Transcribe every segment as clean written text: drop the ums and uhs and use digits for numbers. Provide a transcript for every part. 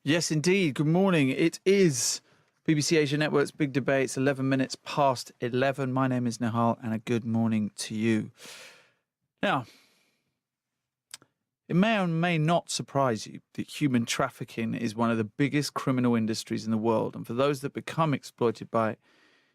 Yes, indeed. Good morning. It is BBC Asia Network's Big Debate. It's 11 minutes past 11. My name is Nihal, and a good morning to you. Now, it may or may not surprise you that human trafficking is one of the biggest criminal industries in the world. And for those that become exploited by it,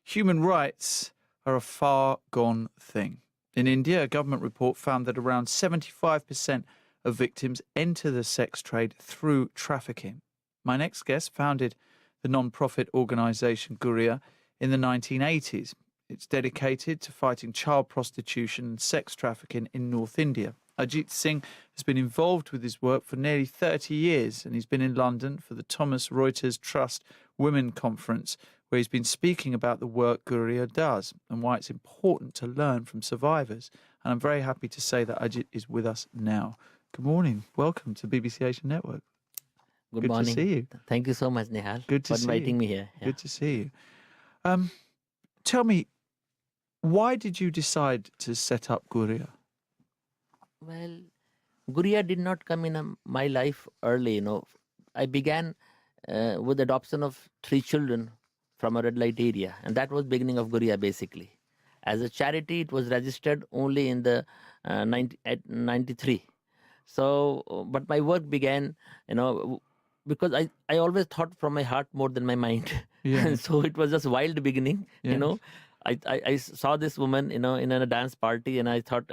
human rights are a far gone thing. In India, a government report found that around 75% of victims enter the sex trade through trafficking. My next guest founded the non-profit organisation Guria in the 1980s. It's dedicated to fighting child prostitution and sex trafficking in North India. Ajeet Singh has been involved with his work for nearly 30 years, and he's been in London for the Thomas Reuters Trust Women Conference, where he's been speaking about the work Guria does and why it's important to learn from survivors. And I'm very happy to say that Ajeet is with us now. Good morning. Welcome to BBC Asia Network. Good morning. To see you. Thank you so much, Nihal, Good to for see inviting you. me here. Yeah. Good to see you. Tell me, why did you decide to set up Guria? Well, Guria did not come in my life early. I began with adoption of 3 children from a red light area, and that was beginning of Guria basically. As a charity, it was registered only in the 93. So, but my work began, because I always thought from my heart more than my mind. Yeah. And so it was just wild beginning, Yes. I saw this woman, in a dance party, and I thought,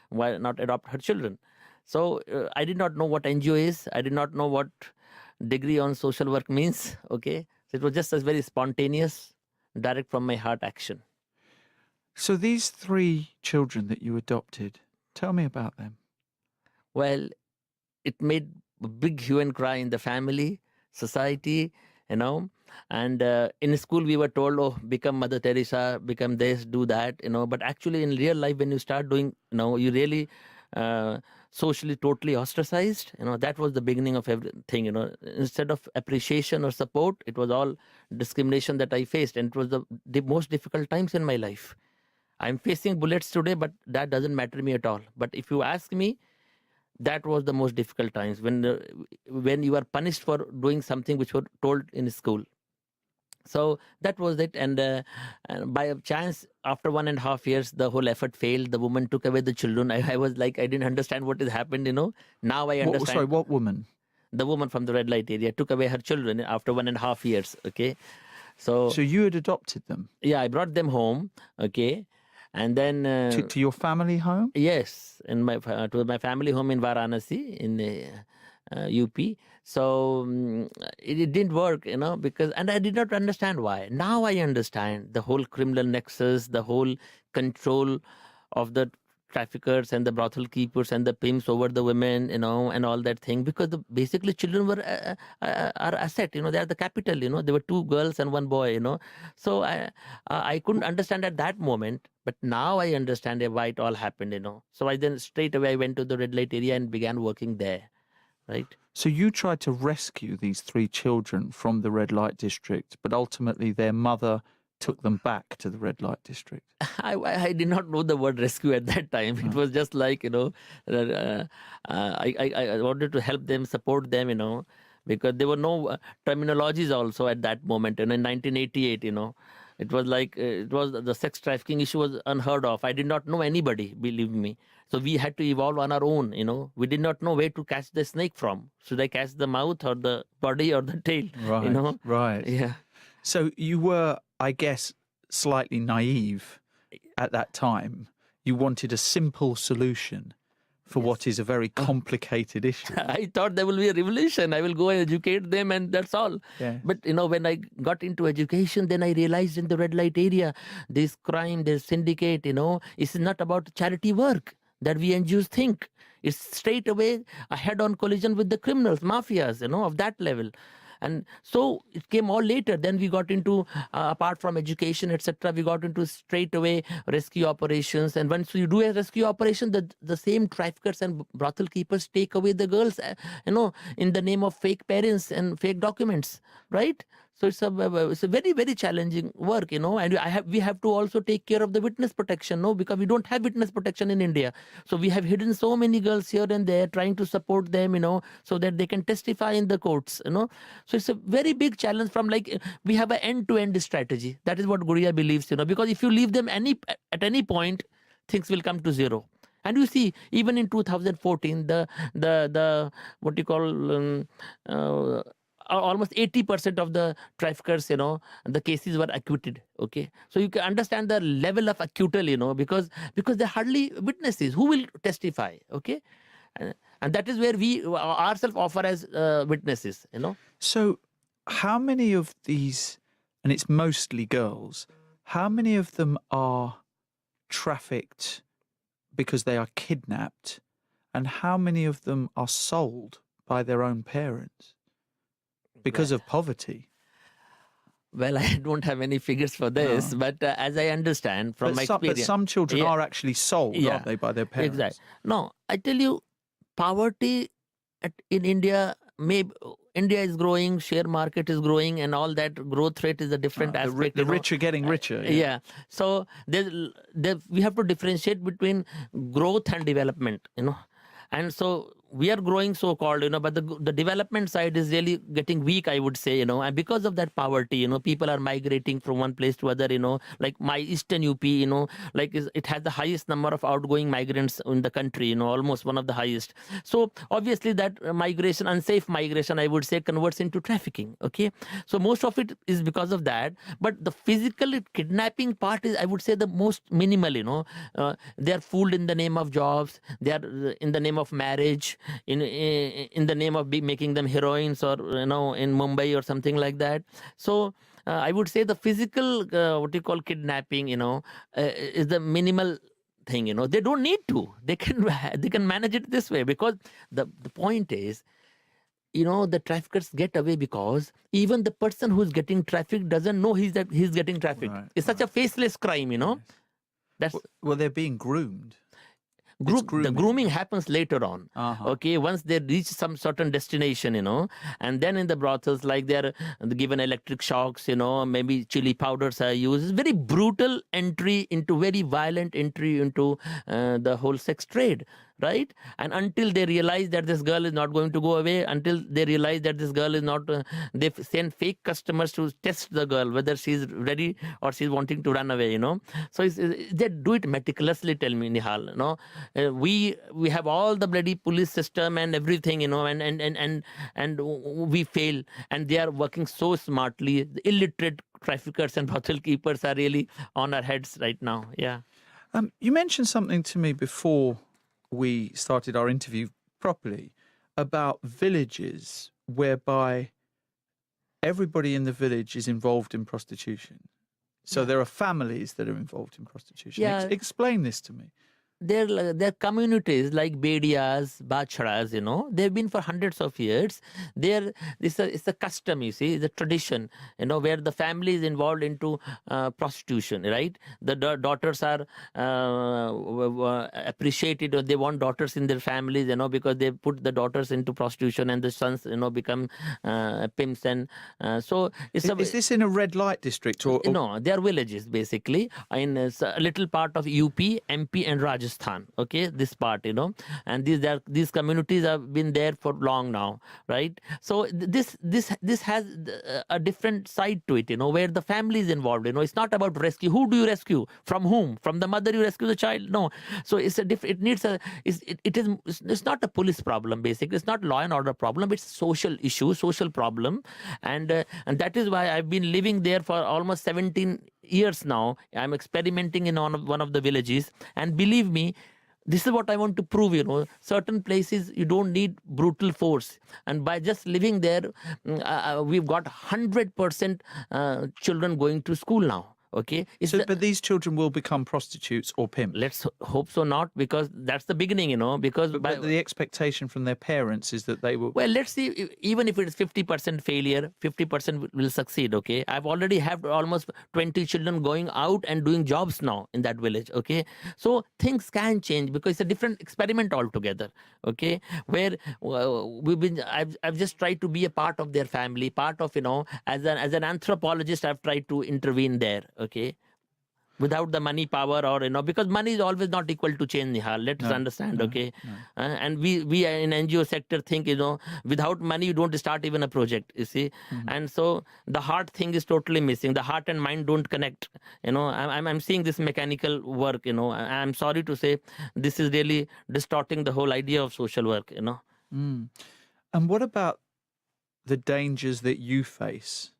why not adopt her children? So I did not know what NGO is. I did not know what degree on social work means. Okay. So it was just a very spontaneous, direct from my heart action. So these 3 children that you adopted, tell me about them. Well, it made a big hue and cry in the family, society, and in school we were told, oh, become Mother Teresa, become this, do that, but actually in real life when you start doing, you really socially totally ostracized, that was the beginning of everything, instead of appreciation or support, it was all discrimination that I faced, and it was the most difficult times in my life. I'm facing bullets today, but that doesn't matter to me at all. But if you ask me, that was the most difficult times when you are punished for doing something which were told in school. So that was it. And by a chance, after 1.5 years, the whole effort failed. The woman took away the children. I was like, I didn't understand what had happened, Now I understand. What woman? The woman from the red light area took away her children after 1.5 years. Okay. So you had adopted them? Yeah, I brought them home. Okay. And then to your family home? Yes, to my family home in Varanasi in UP. So it didn't work, because, and I did not understand why. Now I understand the whole criminal nexus, the whole control of the traffickers and the brothel keepers and the pimps over the women, and all that thing, because basically children were are asset, they are the capital, there were 2 girls and 1 boy, So I couldn't understand at that moment, but now I understand why it all happened, So I then straight away I went to the red light area and began working there, right? So you tried to rescue these 3 children from the red light district, but ultimately their mother took them back to the red light district. I did not know the word rescue at that time. It was just like, I wanted to help them, support them, because there were no terminologies also at that moment. In 1988, it was like, the sex trafficking issue was unheard of. I did not know anybody, believe me. So we had to evolve on our own, We did not know where to catch the snake from. Should I catch the mouth or the body or the tail? Right, right. Yeah. So you were, I guess, slightly naive at that time. You wanted a simple solution for what is a very complicated issue. I thought there will be a revolution. I will go and educate them and that's all. Yeah. But, when I got into education, then I realized in the red light area, this crime, this syndicate, it's not about charity work that we NGOs think. It's straight away a head-on collision with the criminals, mafias, of that level. And so it came all later. Then we got into, apart from education, etc., we got into straight away rescue operations. And once you do a rescue operation, the same traffickers and brothel keepers take away the girls, in the name of fake parents and fake documents, right? So it's a very, very challenging work, and we have to also take care of the witness protection, no, because we don't have witness protection in India. So we have hidden so many girls here and there, trying to support them, so that they can testify in the courts. So it's a very big challenge. From like, we have an end-to-end strategy. That is what Guria believes, because if you leave them at any point, things will come to zero. And you see, even in 2014, the what you call almost 80% of the traffickers, the cases were acquitted. Okay, so you can understand the level of acquittal, because there are hardly witnesses who will testify. Okay, and that is where we ourselves offer as witnesses. So, how many of these, and it's mostly girls, how many of them are trafficked because they are kidnapped, and how many of them are sold by their own parents because of poverty? Well, I don't have any figures for this, but as I understand from my experience, but some children are actually sold, aren't they, by their parents? Exactly. No, I tell you, poverty in India, India is growing, share market is growing, and all that growth rate is a different aspect. The rich are getting richer. Yeah. So we have to differentiate between growth and development, and so we are growing, so-called, but the development side is really getting weak, I would say, and because of that poverty, people are migrating from one place to other, like my eastern UP, like it has the highest number of outgoing migrants in the country, almost one of the highest. So obviously that migration, unsafe migration, I would say, converts into trafficking. Okay, so most of it is because of that, but the physical kidnapping part is, I would say, the most minimal. They are fooled in the name of jobs, they are in the name of marriage, in the name of making them heroines, or in Mumbai or something like that. So I would say the physical what you call kidnapping is the minimal thing. They don't need to, they can manage it this way, because the point is, the traffickers get away because even the person who's getting trafficked doesn't know he's getting trafficked. It's such a faceless crime. That's well, they're being groomed. The grooming happens later on. Okay, once they reach some certain destination, and then in the brothels, like they're given electric shocks, maybe chili powders are used. It's very brutal entry into, very violent entry into the whole sex trade. Right? And until they realize that this girl is not going to go away, until they realize that this girl is not, they send fake customers to test the girl, whether she's ready or she's wanting to run away, So they do it meticulously, tell me, Nihal, we have all the bloody police system and everything, and we fail, and they are working so smartly. The illiterate traffickers and brothel keepers are really on our heads right now. Yeah. You mentioned something to me before we started our interview properly about villages whereby everybody in the village is involved in prostitution. So there are families that are involved in prostitution. Yeah. Explain this to me. They're communities like Bediyas, Bacharas, they've been for hundreds of years. It's a custom, you see, it's a tradition, where the family is involved into prostitution, right? The daughters are appreciated, or they want daughters in their families, because they put the daughters into prostitution, and the sons, become pimps. And so is this in a red light district? Or... No, they are villages, basically, in a little part of UP, MP and Rajasthan. Okay, this part, and these communities have been there for long now, right? So this has a different side to it, where the family is involved. It's not about rescue. Who do you rescue? From whom? From the mother you rescue the child? No. So it's it's not a police problem, basically. It's not law and order problem. It's social issue, social problem, and that is why I've been living there for almost 17 years now. I'm experimenting in one of the villages, and believe me, this is what I want to prove. Certain places you don't need brutal force, and by just living there, we've got 100% children going to school now. Okay, But these children will become prostitutes or pimps. let's hope so not, because that's the beginning, because But the expectation from their parents is that they will. well, let's see, even if it's 50% failure, 50% will succeed. Okay, I've already have almost 20 children going out and doing jobs now in that village. Okay, so things can change because it's a different experiment altogether. Okay, where I've just tried to be a part of their family, part of, as an anthropologist, I've tried to intervene there. Okay, without the money power, or because money is always not equal to change, Nihal. Let us understand. Okay, and we in NGO sector think, without money you don't start even a project, you see. And so the heart thing is totally missing. The heart and mind don't connect. I'm seeing this mechanical work. I'm sorry to say, this is really distorting the whole idea of social work. And what about the dangers that you face?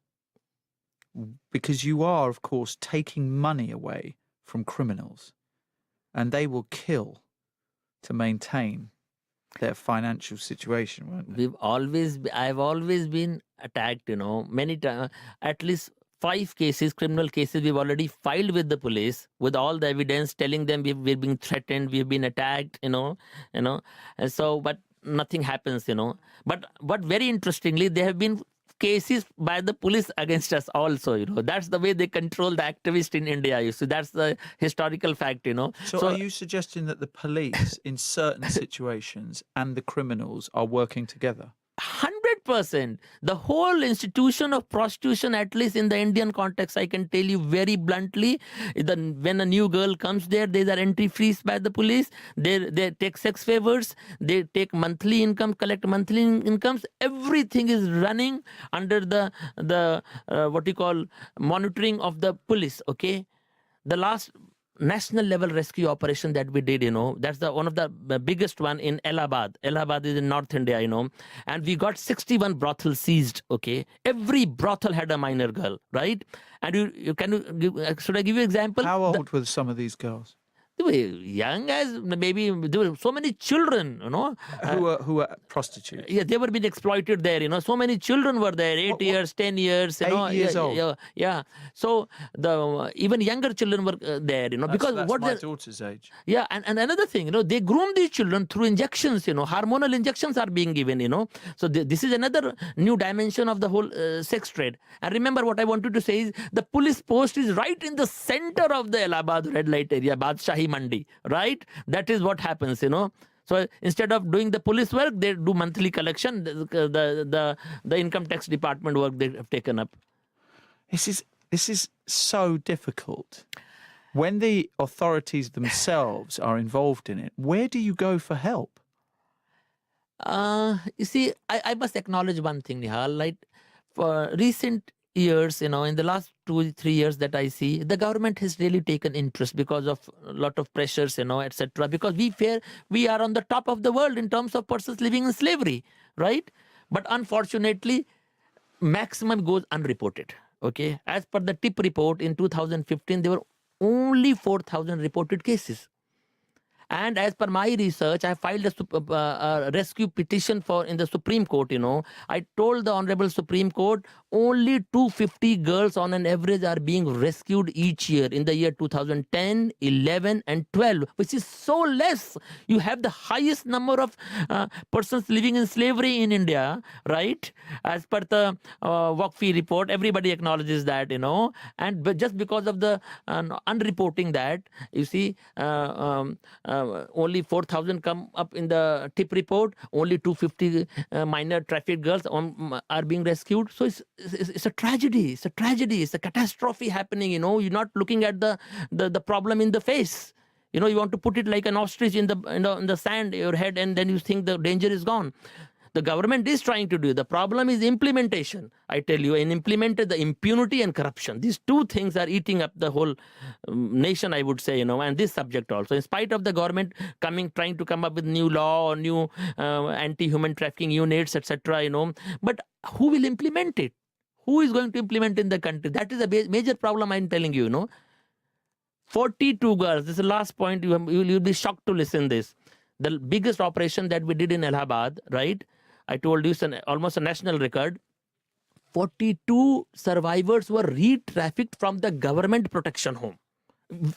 Because you are, of course, taking money away from criminals, and they will kill to maintain their financial situation, won't they? I've always been attacked, many times. At least 5 cases, criminal cases, we've already filed with the police with all the evidence, telling them we're being threatened, we've been attacked, and so, but nothing happens, But very interestingly, there have been cases by the police against us also. That's the way they control the activists in India. You see, that's the historical fact. So are you suggesting that the police in certain situations and the criminals are working together? 100%. The whole institution of prostitution, at least in the Indian context, I can tell you very bluntly, when a new girl comes there's an entry fees by the police. They take sex favors. They take monthly income, collect monthly incomes. Everything is running under the what you call monitoring of the police. Okay, the last national level rescue operation that we did, that's one of the biggest one in Allahabad. Allahabad is in North India, and we got 61 brothels seized. Okay, every brothel had a minor girl, right? And should I give you an example? How old were some of these girls? They were young as maybe, there were so many children, who were prostitutes. Yeah, they were being exploited there, so many children were there, 8 years, 10 years, 8 years old. Yeah. So the even younger children were there, because that's what my daughter's age. Yeah, and another thing, they groom these children through injections, hormonal injections are being given, So this is another new dimension of the whole sex trade. And remember, what I wanted to say is the police post is right in the center of the Allahabad red light area, Badshahi Mandi, right? That is what happens, So instead of doing the police work, they do monthly collection. The income tax department work they have taken up. This is so difficult. When the authorities themselves are involved in it, where do you go for help? You see, I must acknowledge one thing, Nihal. Like, for recent years, in the last 2-3 years that I see, the government has really taken interest because of a lot of pressures, etc. Because we are on the top of the world in terms of persons living in slavery, right? But unfortunately, maximum goes unreported. Okay, as per the TIP report in 2015, there were only 4,000 reported cases. And as per my research, I filed a rescue petition in the Supreme Court. I told the Honorable Supreme Court only 250 girls on an average are being rescued each year in the year 2010, 11, and 12, which is so less. You have the highest number of persons living in slavery in India, right? As per the WACFI report, everybody acknowledges that, and just because of the unreporting that, you see, only 4,000 come up in the TIP report. Only 250 minor trafficked girls are being rescued. So it's a tragedy. It's a tragedy. It's a catastrophe happening. You're not looking at the problem in the face. You want to put it like an ostrich in the sand, your head, and then you think the danger is gone. The government is trying to do. The problem is implementation. I tell you, in implemented the impunity and corruption. These two things are eating up the whole nation, I would say, and this subject also. In spite of the government trying to come up with new law or new anti-human trafficking units, etc., but who will implement it? Who is going to implement in the country? That is a major problem, I'm telling you, 42 girls. This is the last point. You'll be shocked to listen this. The biggest operation that we did in Allahabad, right? I told you it's almost a national record. 42 survivors were re-trafficked from the government protection home.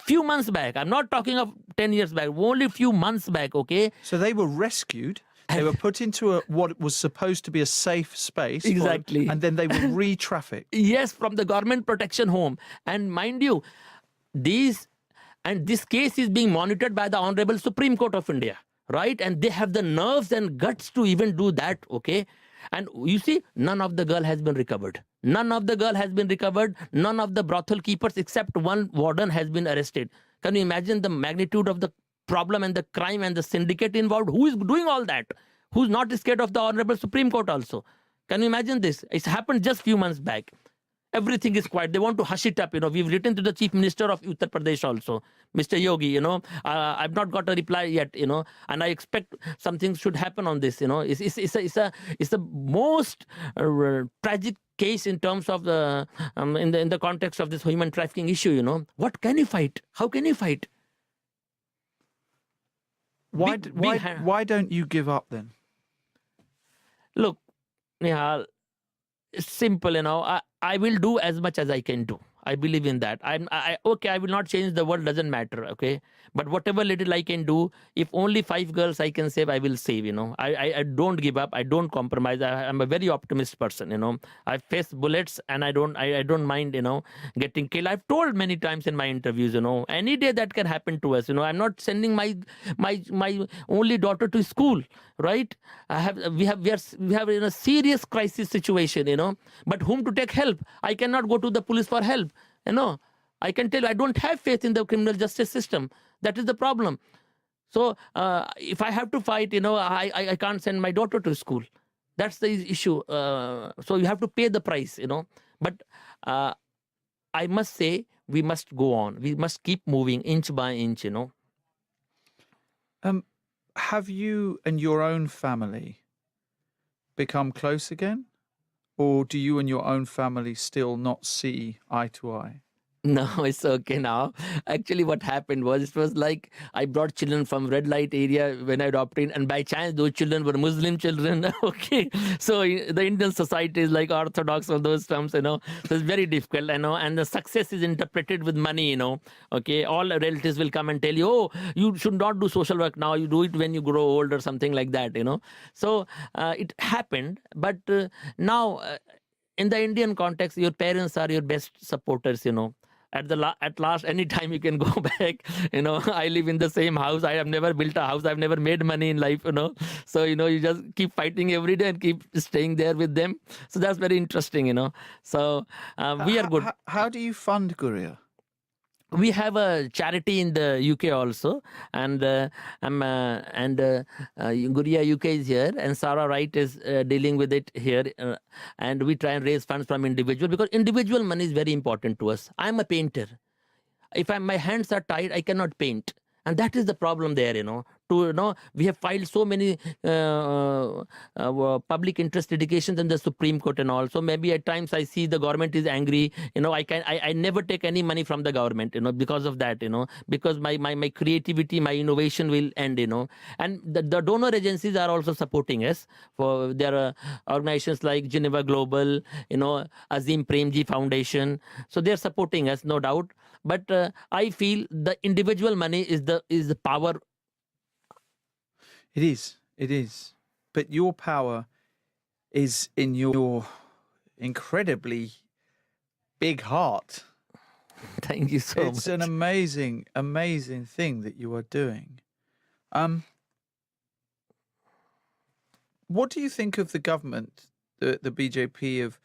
Few months back. I'm not talking of 10 years back, only few months back, okay? So they were rescued. They were put into what was supposed to be a safe space. Exactly. And then they were re-trafficked. Yes, from the government protection home. And mind you, this case is being monitored by the Honorable Supreme Court of India, right? And they have the nerves and guts to even do that, okay? And you see, none of the girl has been recovered. None of the girl has been recovered. None of the brothel keepers except one warden has been arrested. Can you imagine the magnitude of the problem and the crime and the syndicate involved? Who is doing all that? Who's not scared of the Honorable Supreme Court also? Can you imagine this? It's happened just few months back. Everything is quiet. They want to hush it up. We've written to the Chief Minister of Uttar Pradesh also, Mr. Yogi. I've not got a reply yet. And I expect something should happen on this. It's the most tragic case in terms of the in the context of this human trafficking issue. What can you fight? How can you fight? Why don't you give up then? Look, Nihal, it's simple. I will do as much as I can do. I believe in that. I will not change the world, doesn't matter, okay? But whatever little I can do, if only 5 girls I can save, I will save, I don't give up. I don't compromise. I'm a very optimist person, I face bullets and I don't mind, getting killed. I've told many times in my interviews, any day that can happen to us, I'm not sending my only daughter to school, right? We have in a serious crisis situation, but whom to take help? I cannot go to the police for help. I can tell you, I don't have faith in the criminal justice system. That is the problem. So if I have to fight, I can't send my daughter to school. That's the issue. So you have to pay the price, But I must say, we must go on. We must keep moving inch by inch, Have you and your own family become close again? Or do you and your own family still not see eye to eye? No, it's okay now. Actually, what happened was, it was like I brought children from red light area when I adopted, and by chance those children were Muslim children. Okay, so the Indian society is like orthodox of those terms, So it's very difficult, and the success is interpreted with money, Okay, all relatives will come and tell you, oh, you should not do social work now. You do it when you grow old or something like that, So it happened, but now in the Indian context, your parents are your best supporters, At last, anytime you can go back. I live in the same house. I have never built a house. I've never made money in life. So you just keep fighting every day and keep staying there with them. So that's very interesting. So we are good. How do you fund Guria? We have a charity in the UK also, and Guria UK is here, and Sarah Wright is dealing with it here, and we try and raise funds from individual, because individual money is very important to us. I'm a painter. If my hands are tied, I cannot paint. And that is the problem there, we have filed so many public interest litigations in the Supreme Court and all. So maybe at times I see the government is angry. I never take any money from the government, because of that, because my creativity, my innovation will end, And the donor agencies are also supporting us. There are organizations like Geneva Global, Azim Premji Foundation. So they're supporting us, no doubt. But I feel the individual money is the power. It is. But your power is in your incredibly big heart. Thank you so much. It's an amazing, amazing thing that you are doing. What do you think of the government, the BJP of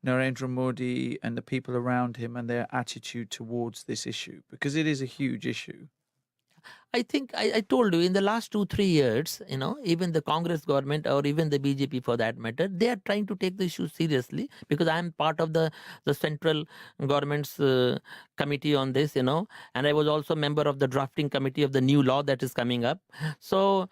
Narendra Modi and the people around him and their attitude towards this issue? Because it is a huge issue. I think I told you in the last 2-3 years, even the Congress government or even the BJP for that matter, they are trying to take the issue seriously, because I am part of the central government's committee on this, and I was also a member of the drafting committee of the new law that is coming up. So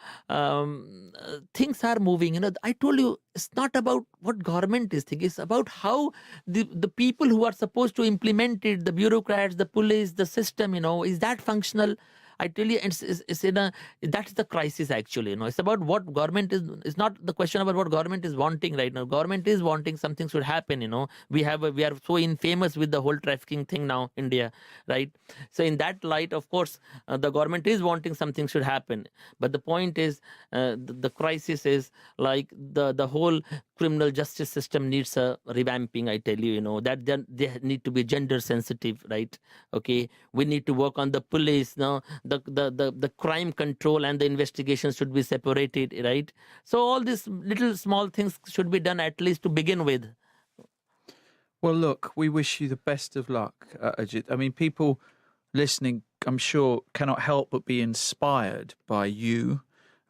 things are moving. I told you, it's not about what government is thinking. It's about how the people who are supposed to implement it, the bureaucrats, the police, the system, is that functional? I tell you, it's in a, that's the crisis actually. It's about what government is. It's not the question about what government is wanting right now. Government is wanting something should happen. We are so infamous with the whole trafficking thing now, India, right? So in that light, of course, the government is wanting something should happen. But the point is, the crisis is like the whole criminal justice system needs a revamping. I tell you, that they need to be gender sensitive, right? Okay, we need to work on the police. Now, the crime control and the investigations should be separated, right? So all these little small things should be done at least to begin with. Well, look, we wish you the best of luck, Ajeet. I mean, people listening, I'm sure, cannot help but be inspired by you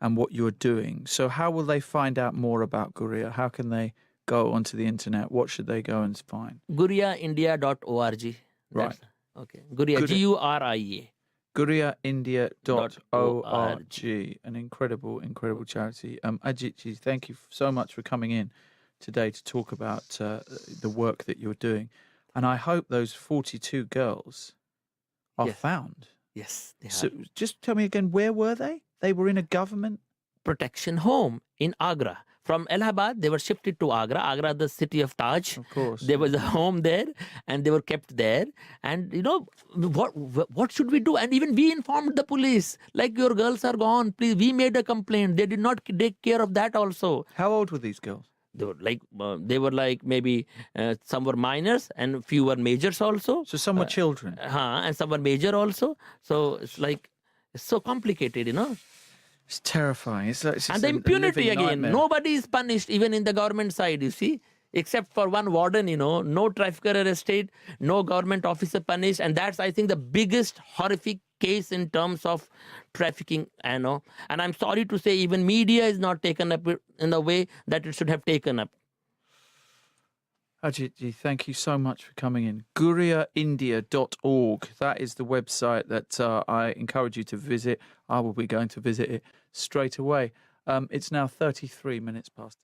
and what you're doing. So how will they find out more about Guria? How can they go onto the internet? What should they go and find? GuriaIndia.org. Right. Okay. Guria, Guria. GuriaIndia.org. An incredible, incredible charity. Ajeet, thank you so much for coming in today to talk about the work that you're doing. And I hope those 42 girls are found. Yes, they are. So just tell me again, where were they? They were in a government protection home in Agra. From Allahabad, they were shifted to Agra. Agra, the city of Taj. Of course. There was a home there, and they were kept there. And what should we do? And even we informed the police, like, your girls are gone. Please, we made a complaint. They did not take care of that also. How old were these girls? They were like maybe some were minors and few were majors also. So some were children. And some were major also. So it's like, it's so complicated, It's terrifying. It's and the impunity again. Nightmare. Nobody is punished, even in the government side, you see, except for one warden, no trafficker arrested, no government officer punished. And that's, I think, the biggest horrific case in terms of trafficking, And I'm sorry to say, even media is not taken up in the way that it should have taken up. Ajeet, thank you so much for coming in. GuriaIndia.org. That is the website that I encourage you to visit. I will be going to visit it straight away. It's now 33 minutes past.